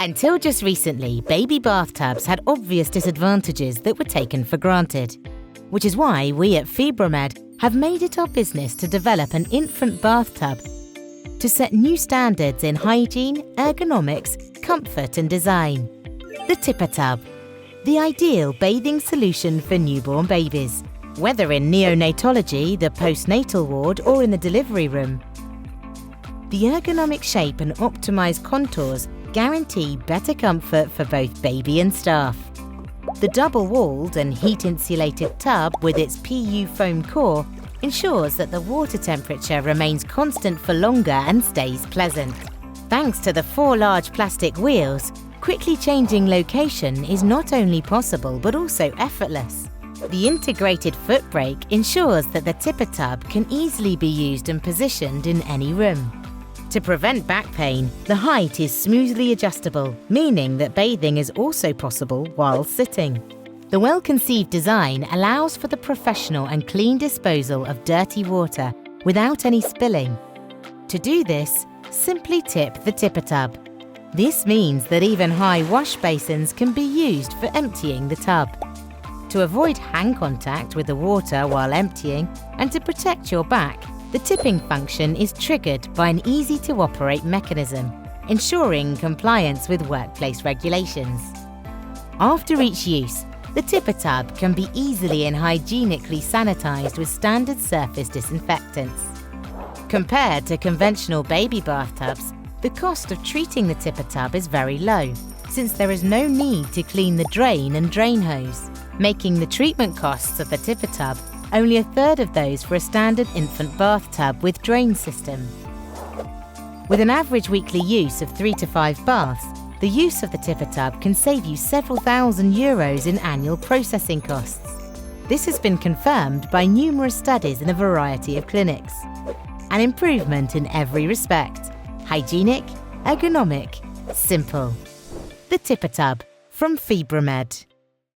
Until just recently, baby bathtubs had obvious disadvantages that were taken for granted, which is why we at Febromed have made it our business to develop an infant bathtub to set new standards in hygiene, ergonomics, comfort and design. The TipperTub, the ideal bathing solution for newborn babies, whether in neonatology, the postnatal ward or in the delivery room. The ergonomic shape and optimised contours guarantee better comfort for both baby and staff. The double-walled and heat-insulated tub with its PU foam core ensures that the water temperature remains constant for longer and stays pleasant. Thanks to the 4 large plastic wheels, quickly changing location is not only possible but also effortless. The integrated foot brake ensures that the TipperTub can easily be used and positioned in any room. To prevent back pain, the height is smoothly adjustable, meaning that bathing is also possible while sitting. The well-conceived design allows for the professional and clean disposal of dirty water without any spilling. To do this, simply tip the TipperTub. This means that even high wash basins can be used for emptying the tub. To avoid hand contact with the water while emptying and to protect your back, the tipping function is triggered by an easy-to-operate mechanism, ensuring compliance with workplace regulations. After each use, the TipperTub can be easily and hygienically sanitized with standard surface disinfectants. Compared to conventional baby bathtubs, the cost of treating the TipperTub is very low, since there is no need to clean the drain and drain hose, making the treatment costs of the TipperTub only 1/3 of those for a standard infant bathtub with drain system. With an average weekly use of 3 to 5 baths, the use of the TipperTub can save you several €1,000s in annual processing costs. This has been confirmed by numerous studies in a variety of clinics. An improvement in every respect: hygienic, ergonomic, simple. The TipperTub from Febromed.